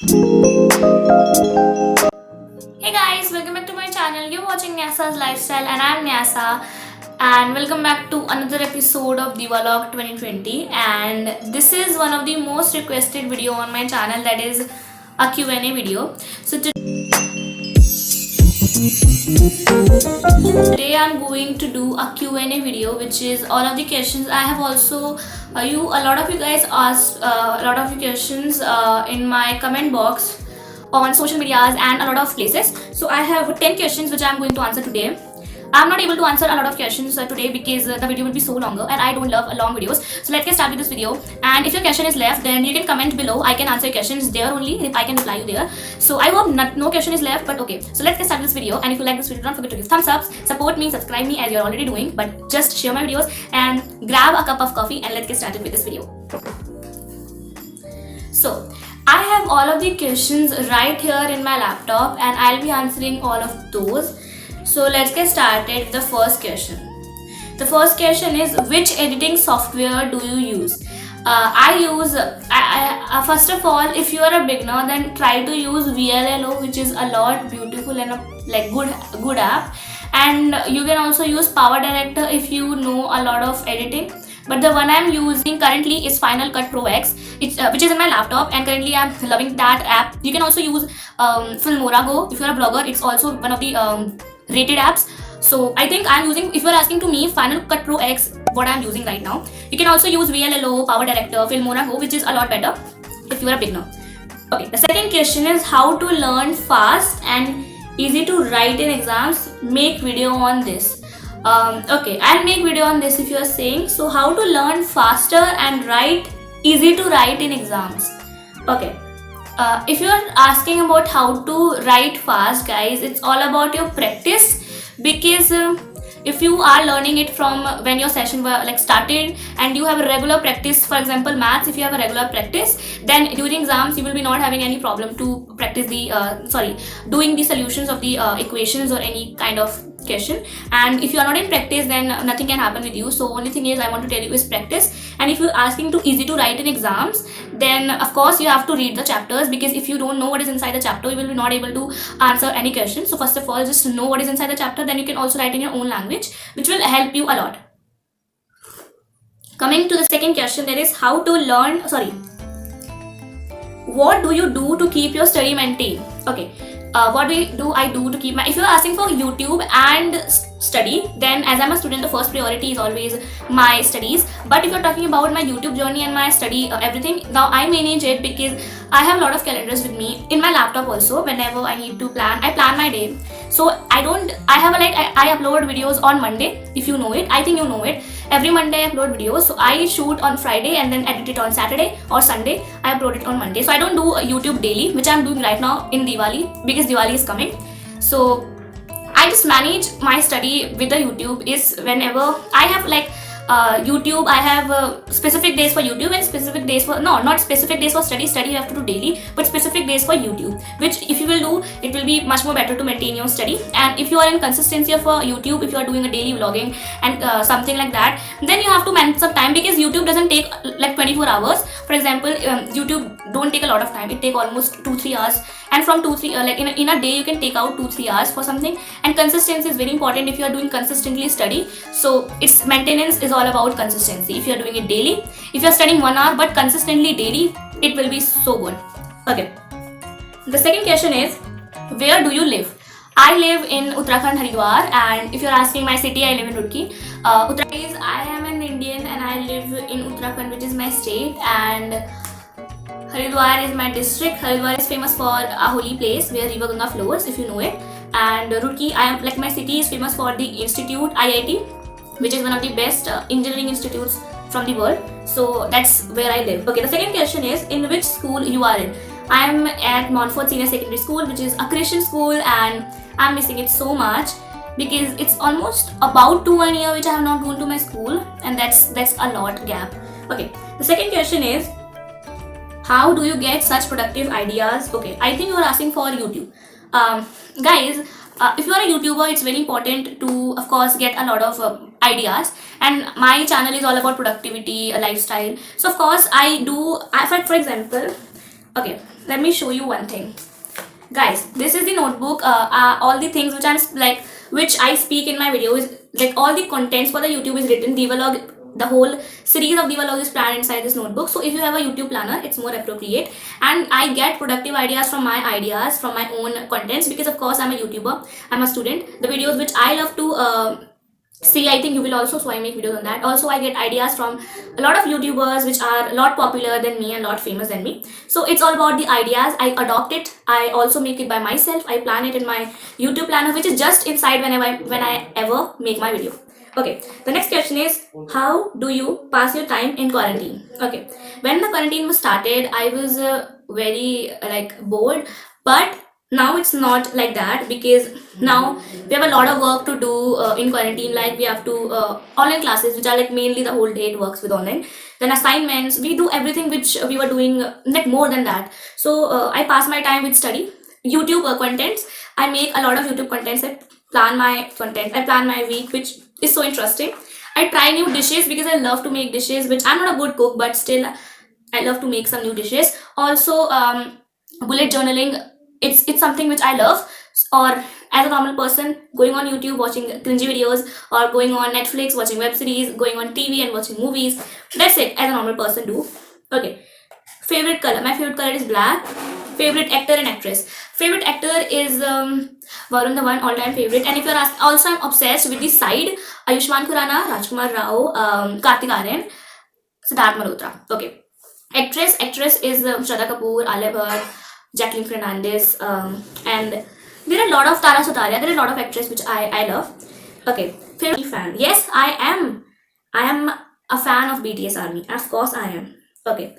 Hey guys, welcome back to my channel. You're watching Nyasa's Lifestyle and I'm Nyasa, and welcome back to another episode of Divalog 2020. And this is one of the most requested video on my channel, that is a Q&A video. So today I'm going to do a Q&A video, which is all of the questions I have also a lot of you guys asked a lot of questions in my comment box on social medias and a lot of places. So I have 10 questions which I'm going to answer today. I'm not able to answer a lot of questions today because the video will be so longer and I don't love long videos. So let's get started with this video. And if your question is left, then you can comment below. I can answer your questions there only. I can reply you there. So I hope no question is left, but okay. So let's get started with this video. And if you like this video, don't forget to give thumbs up, support me, subscribe me as you're already doing. But just share my videos and grab a cup of coffee and let's get started with this video. So I have all of the questions right here in my laptop and I'll be answering all of those. So let's get started with the first question. The first question is, which editing software do you use? First of all, if you are a beginner, then try to use VLLO, which is a lot beautiful and a good app. And you can also use Power Director if you know a lot of editing. But the one I'm using currently is Final Cut Pro X, which is in my laptop, and currently I'm loving that app. You can also use Filmora Go if you're a blogger. It's also one of the rated apps. So I think I'm using, if you're asking to me, Final Cut Pro X, what I'm using right now. You can also use VLLO, Power Director, Filmora Go, which is a lot better if you're a beginner. Okay, the second question is how to learn fast and easy to write in exams. Make video on this. Okay, I'll make video on this if you're saying. So how to learn faster and easy to write in exams. Okay. If you're asking about how to write fast, guys, it's all about your practice, because if you are learning it from when your session started and you have a regular practice, for example maths, if you have a regular practice, then during exams you will be not having any problem to practice doing the solutions of the equations or any kind of question. And if you are not in practice, then nothing can happen with you. So only thing is I want to tell you is practice. And if you're asking to easy to write in exams, then of course you have to read the chapters, because if you don't know what is inside the chapter, you will be not able to answer any question. So first of all, just know what is inside the chapter, then you can also write in your own language, which will help you a lot. Coming to the second question, that is how to learn, what do you do to keep your study maintained? Okay. What do I do to keep my, if you're asking for YouTube and study, then as I'm a student, the first priority is always my studies. But if you're talking about my YouTube journey and my study, everything, now I manage it because I have a lot of calendars with me in my laptop also. Whenever I need to plan, I plan my day. So I upload videos on Monday, if you know it. I think you know it. Every Monday I upload videos. So I shoot on Friday and then edit it on Saturday or Sunday. I upload it on Monday. So I don't do YouTube daily, which I'm doing right now in Diwali, because Diwali is coming. So I just manage my study with the YouTube is whenever I have YouTube, I have specific days for YouTube and specific days for, no, not specific days for study you have to do daily, but specific days for YouTube, which if you will do, it will be much more better to maintain your study. And if you are in consistency of YouTube, if you are doing a daily vlogging and something like that, then you have to manage some time, because YouTube doesn't take 24 hours. For example, YouTube don't take a lot of time, it take almost 2-3 hours, and from 2-3 in a day you can take out 2-3 hours for something. And consistency is very important if you are doing consistently study. So its maintenance is all about consistency. If you are doing it daily, if you are studying 1 hour but consistently daily, it will be so good. Okay, the second question is, where do you live? I live in Uttarakhand, Haridwar, and if you're asking my city, I live in Roorkee. Uttarakhand, I am an Indian and I live in Uttarakhand, which is my state, and Haridwar is my district. Haridwar is famous for a holy place where River Ganga flows, if you know it. And Roorkee, my city is famous for the institute, IIT, which is one of the best engineering institutes from the world. So that's where I live. Okay, the second question is, in which school you are in? I am at Montfort Senior Secondary School, which is a Christian school, and I'm missing it so much because it's almost about 1 year which I have not gone to my school, and that's a lot gap. Okay, the second question is, how do you get such productive ideas? Okay, I think you are asking for YouTube. Guys, if you are a YouTuber, it's very important to, of course, get a lot of ideas. And my channel is all about productivity, lifestyle. So, of course, I do, for example, Okay, let me show you one thing. Guys, this is the notebook. All the things which I'm like, which I speak in my videos, like all the contents for the YouTube is written. The vlog, the whole series of the vlog is planned inside this notebook. So if you have a YouTube planner, it's more appropriate. And I get productive ideas from my ideas, from my own contents, because of course I'm a YouTuber, I'm a student. The videos which I love to see, I think you will also, so I make videos on that. Also, I get ideas from a lot of YouTubers which are a lot popular than me and a lot famous than me. So it's all about the ideas. I adopt it, I also make it by myself, I plan it in my YouTube planner, which is just inside when I ever make my video. Okay, the next question is, how do you pass your time in quarantine? Okay, when the quarantine was started, I was very like bored, but now it's not like that, because now we have a lot of work to do in quarantine. Like we have to online classes, which are like mainly the whole day it works with online, then assignments, we do everything which we were doing, like more than that. So I pass my time with study, YouTube contents. I make a lot of YouTube contents. I plan my content, I plan my week, which is so interesting. I try new dishes because I love to make dishes, which I'm not a good cook, but still I love to make some new dishes. Also bullet journaling, it's something which I love. Or as a normal person, going on YouTube watching cringy videos, or going on Netflix watching web series, going on TV and watching movies. That's it, as a normal person do. Okay, favorite color, my favorite color is black. Favorite actor and actress, favorite actor is Varun Dhawan, all time favorite. And if you're also, I'm obsessed with the side, Ayushmann Khurrana, Rajkumar Rao, Kartik Aaryan, Siddharth Malhotra. Okay, actress is Shraddha Kapoor, Alia Bhatt, Jacqueline Fernandez, and there are a lot of Tara Sutaria. There are a lot of actresses which I love. Okay, favorite fan. Yes, I am. I am a fan of BTS Army. Of course, I am. Okay.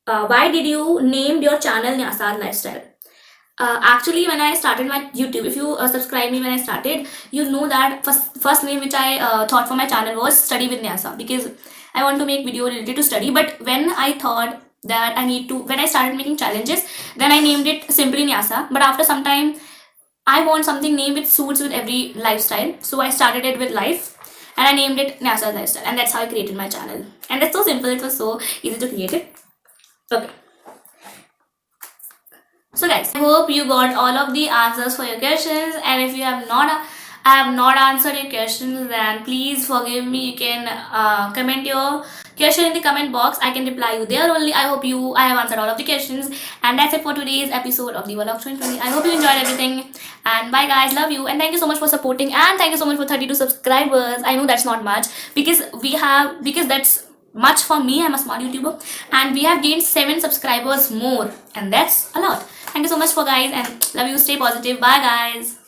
Why did you name your channel Nyasar Lifestyle? Actually, when I started my YouTube, if you subscribe me when I started, you know that first name which I thought for my channel was Study with Nyasa, because I want to make video related to study. But when I thought that when I started making challenges, then I named it simply Nyasa. But after some time, I want something named which suits with every lifestyle. So I started it with life, and I named it Nyasa Lifestyle, and that's how I created my channel. And it's so simple, it was so easy to create it. Okay. So guys, I hope you got all of the answers for your questions, and if you have not I have not answered your questions, then please forgive me. You can comment your question in the comment box. I can reply you there only. I hope I have answered all of the questions, and that's it for today's episode of the Vlog 2020. I hope you enjoyed everything, and bye guys, love you, and thank you so much for supporting, and thank you so much for 32 subscribers. I know that's not much, because that's much for me. I'm a small YouTuber, and we have gained 7 subscribers more, and that's a lot. Thank you so much for guys, and love you. Stay positive. Bye guys.